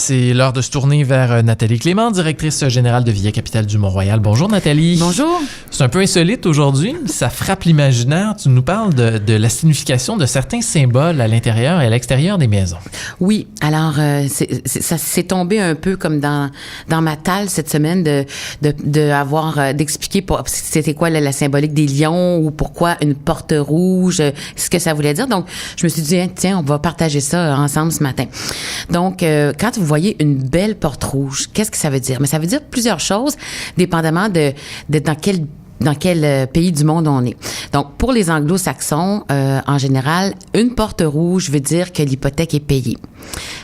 C'est l'heure de se tourner vers Nathalie Clément, directrice générale de Via Capitale du Mont-Royal. Bonjour Nathalie. Bonjour. C'est un peu insolite aujourd'hui, ça frappe l'imaginaire. Tu nous parles de la signification de certains symboles à l'intérieur et à l'extérieur des maisons. Oui, alors ça s'est tombé un peu comme dans ma talle cette semaine d'expliquer c'était quoi la symbolique des lions ou pourquoi une porte rouge, ce que ça voulait dire. Donc, je me suis dit, tiens, on va partager ça ensemble ce matin. Donc, quand vous voyez une belle porte rouge, qu'est-ce que ça veut dire? Mais ça veut dire plusieurs choses, dépendamment de dans quel pays du monde on est. Donc, pour les anglo-saxons, en général, une porte rouge veut dire que l'hypothèque est payée.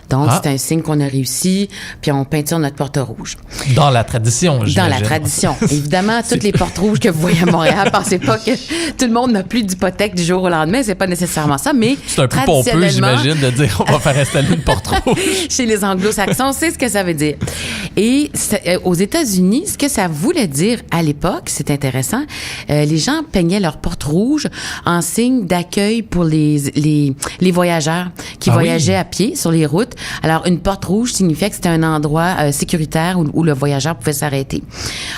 Donc, c'est un signe qu'on a réussi, puis on peinture notre porte rouge. Dans la tradition, j'imagine. Dans la tradition. Évidemment, toutes les portes rouges que vous voyez à Montréal, pensez pas que tout le monde n'a plus d'hypothèque du jour au lendemain, c'est pas nécessairement ça, mais c'est un peu pompeux, j'imagine, de dire on va faire installer une porte rouge. Chez les anglo-saxons, c'est ce que ça veut dire. Et aux États-Unis, ce que ça voulait dire à l'époque, c'est intéressant, les gens peignaient leur porte rouge en signe d'accueil pour les voyageurs qui voyageaient à pied sur les routes. Alors, une porte rouge signifiait que c'était un endroit sécuritaire où le voyageur pouvait s'arrêter.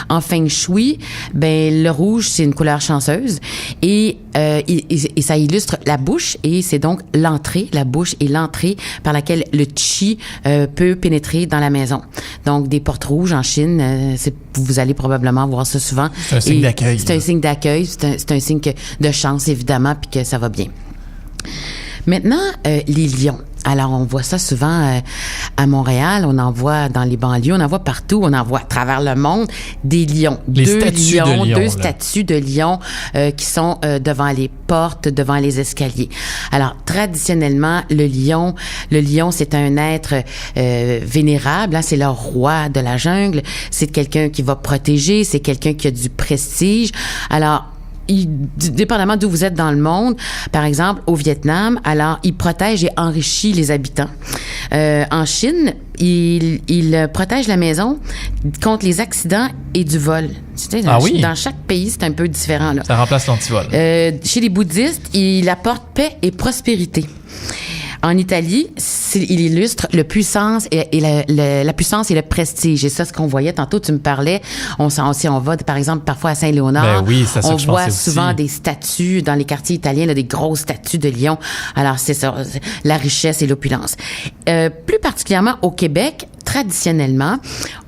En Feng Shui, le rouge, c'est une couleur chanceuse et ça illustre la bouche et c'est donc l'entrée, la bouche et l'entrée par laquelle le chi peut pénétrer dans la maison. Donc, des portes rouges en Chine, vous allez probablement voir ça souvent. C'est un signe d'accueil. C'est un signe d'accueil, c'est un signe de chance, évidemment, puis que ça va bien. Maintenant, les lions. Alors, on voit ça souvent à Montréal, on en voit dans les banlieues, on en voit partout, on en voit à travers le monde des lions. Deux statues de lions qui sont devant les portes, devant les escaliers. Alors, traditionnellement, le lion, c'est un être vénérable, hein, c'est le roi de la jungle, c'est quelqu'un qui va protéger, c'est quelqu'un qui a du prestige. Alors, dépendamment d'où vous êtes dans le monde, par exemple, au Vietnam, alors, il protège et enrichit les habitants. En Chine, il protège la maison contre les accidents et du vol. Dans chaque pays, c'est un peu différent, là. Ça remplace l'antivol. Chez les bouddhistes, il apporte paix et prospérité. En Italie, il illustre la puissance et la puissance et le prestige. Et ça, ce qu'on voyait tantôt, tu me parlais, on va, par exemple, parfois à Saint-Léonard. On voit souvent des statues dans les quartiers italiens, là, des grosses statues de lions. Alors, c'est ça, la richesse et l'opulence. Plus particulièrement au Québec, traditionnellement,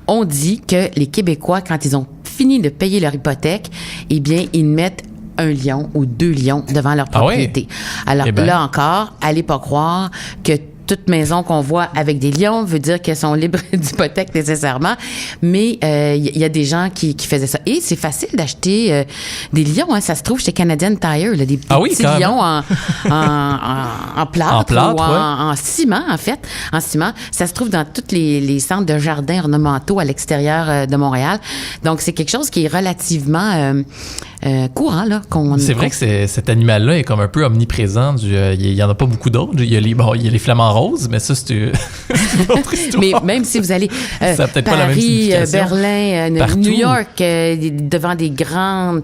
on dit que les Québécois, quand ils ont fini de payer leur hypothèque, eh bien, ils mettent un lion ou deux lions devant leur propriété. Alors là encore, allez pas croire que toute maison qu'on voit avec des lions veut dire qu'elles sont libres d'hypothèque nécessairement, mais il y a des gens qui faisaient ça. Et c'est facile d'acheter des lions, hein, ça se trouve chez Canadian Tire, là, des petits lions en plâtre ou en ciment, en fait. En ciment, ça se trouve dans tous les centres de jardins ornementaux à l'extérieur de Montréal. Donc, c'est quelque chose qui est relativement courant, là. C'est vrai que cet animal-là est comme un peu omniprésent. Il y en a pas beaucoup d'autres. Il y a les flamants roses, mais ça, c'est une autre histoire. Mais même si vous allez Paris, Berlin, New York, devant des grands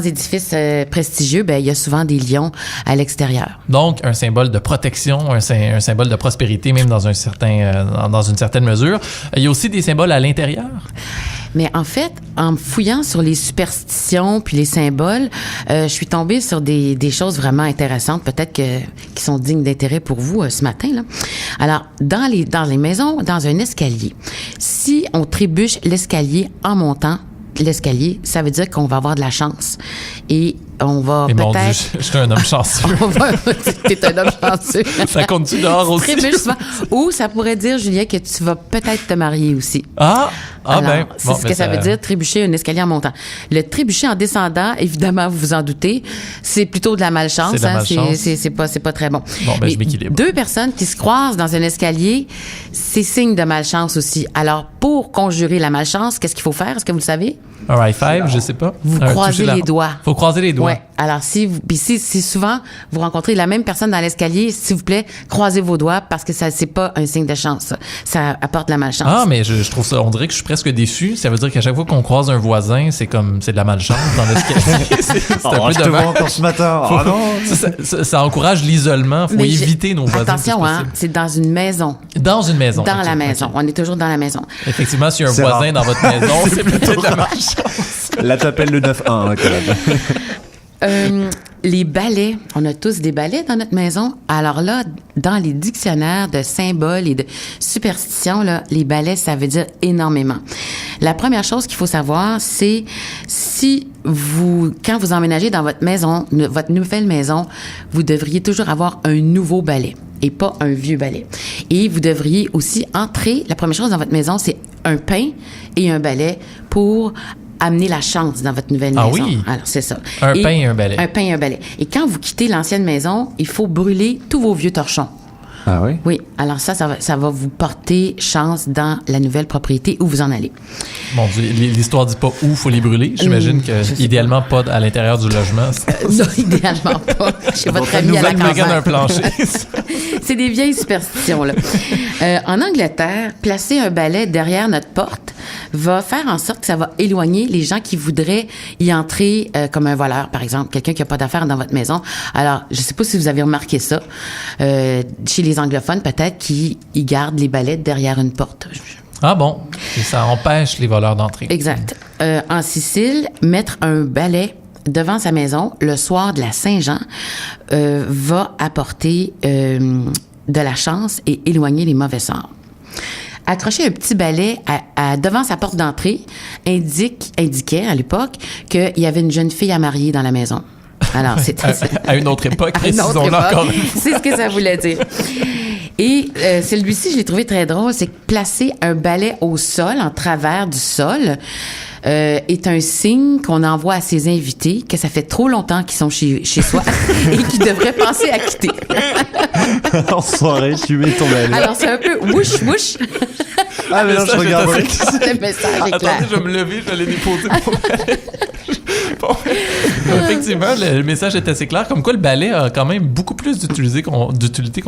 édifices prestigieux, il y a souvent des lions à l'extérieur. Donc, un symbole de protection, un symbole de prospérité, même dans une certaine mesure. Il y a aussi des symboles à l'intérieur. Mais en fait, en fouillant sur les superstitions puis les symboles, je suis tombée sur des choses vraiment intéressantes, peut-être qui sont dignes d'intérêt pour vous ce matin, là. Alors, dans les maisons, dans un escalier, si on trébuche l'escalier en montant l'escalier, ça veut dire qu'on va avoir de la chance. Et on va peut-être... Mon Dieu, je suis un homme chanceux. T'es un homme chanceux. Ça compte-tu dehors aussi? Ou ça pourrait dire, Julien, que tu vas peut-être te marier aussi. C'est ce que ça veut dire, trébucher un escalier en montant. Le trébucher en descendant, évidemment, vous vous en doutez, c'est plutôt de la malchance. C'est pas très bon. Je m'équilibre. Deux personnes qui se croisent dans un escalier, c'est signe de malchance aussi. Alors, pour conjurer la malchance, qu'est-ce qu'il faut faire? Est-ce que vous le savez? Un high five, je sais pas. Vous croisez les doigts. Faut croiser les doigts. Ouais. Alors, si souvent vous rencontrez la même personne dans l'escalier, s'il vous plaît, croisez vos doigts parce que ça, c'est pas un signe de chance. Ça apporte la malchance. Ah, mais je trouve ça, on dirait que je suis presque déçu. Ça veut dire qu'à chaque fois qu'on croise un voisin, c'est de la malchance dans l'escalier. c'est un peu je te vois encore ce matin. Ah non. Ça encourage l'isolement. Faut éviter nos voisins. Attention, c'est dans une maison. Dans une maison. Dans la maison. Okay. On est toujours dans la maison. Effectivement, s'il y a un voisin dans votre maison, c'est plutôt de la malchance. Là, t'appelles le 911, les balais, on a tous des balais dans notre maison. Alors là, dans les dictionnaires de symboles et de superstitions, là, les balais, ça veut dire énormément. La première chose qu'il faut savoir, c'est quand vous emménagez dans votre maison, votre nouvelle maison, vous devriez toujours avoir un nouveau balai et pas un vieux balai. Et vous devriez aussi entrer, la première chose dans votre maison, c'est un pain et un balai pour amener la chance dans votre nouvelle maison. Ah oui? Alors, c'est ça. Un pain et un balai. Un pain et un balai. Et quand vous quittez l'ancienne maison, il faut brûler tous vos vieux torchons. Ah oui? Oui. Alors ça va vous porter chance dans la nouvelle propriété où vous en allez. Bon, l'histoire dit pas où il faut les brûler. J'imagine que idéalement pas à l'intérieur du logement. Non, idéalement pas. Chez votre ami à la campagne. Un plancher. C'est des vieilles superstitions, là. En Angleterre, placer un balai derrière notre porte va faire en sorte que ça va éloigner les gens qui voudraient y entrer comme un voleur, par exemple, quelqu'un qui n'a pas d'affaires dans votre maison. Alors, je ne sais pas si vous avez remarqué ça. Chez les anglophones, peut-être qu'ils gardent les balais derrière une porte. Ah bon? Et ça empêche les voleurs d'entrer. Exact. En Sicile, mettre un balai devant sa maison le soir de la Saint-Jean va apporter de la chance et éloigner les mauvais sorts. Accrocher un petit balai devant sa porte d'entrée indiquait à l'époque qu'il y avait une jeune fille à marier dans la maison. Alors, c'était à une autre époque, précisons-le encore une fois. C'est ce que ça voulait dire. Et celui-ci, je l'ai trouvé très drôle, c'est que placer un balai au sol, en travers du sol, est un signe qu'on envoie à ses invités que ça fait trop longtemps qu'ils sont chez soi et qu'ils devraient penser à quitter. En soirée, tu mets ton balai. Alors, c'est un peu wouch, wouch. Ah, mais non, je regarde. Le message est clair. Attendez, je vais me lever, je vais aller déposer mon balai. Bon. Effectivement, le message est assez clair. Comme quoi, le balai a quand même beaucoup plus d'utilité qu'on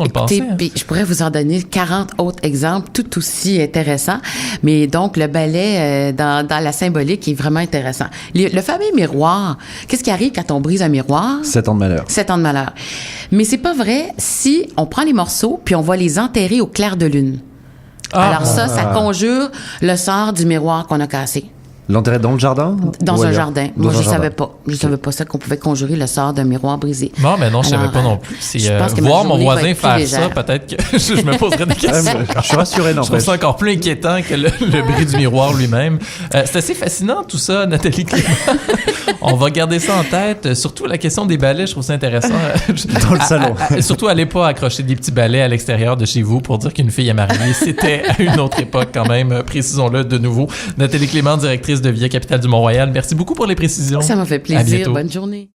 le pensait. Puis, je pourrais vous en donner 40 autres exemples tout aussi intéressants. Mais donc, le balai dans la symbolique est vraiment intéressant. Le fameux miroir, qu'est-ce qui arrive quand on brise un miroir? 7 ans de malheur. 7 ans de malheur. Mais c'est pas vrai si on prend les morceaux puis on va les enterrer au clair de lune. Alors ça conjure le sort du miroir qu'on a cassé. L'enterrer dans le jardin? Dans un jardin. Moi, je savais pas. Je savais pas ça qu'on pouvait conjurer le sort d'un miroir brisé. Non, mais non, je savais pas non plus. Voir mon voisin faire ça, peut-être que je me poserais des questions. Je suis rassuré, non. Je trouve ça encore plus inquiétant que le bris du miroir lui-même. C'est assez fascinant tout ça, Nathalie Clément. On va garder ça en tête. Surtout la question des balais, je trouve ça intéressant. Dans le salon. Surtout, allez pas accrocher des petits balais à l'extérieur de chez vous pour dire qu'une fille est mariée. C'était à une autre époque quand même. Précisons-le de nouveau. Nathalie Clément, directrice de Via Capitale du Mont-Royal. Merci beaucoup pour les précisions. Ça m'a fait plaisir. Bonne journée.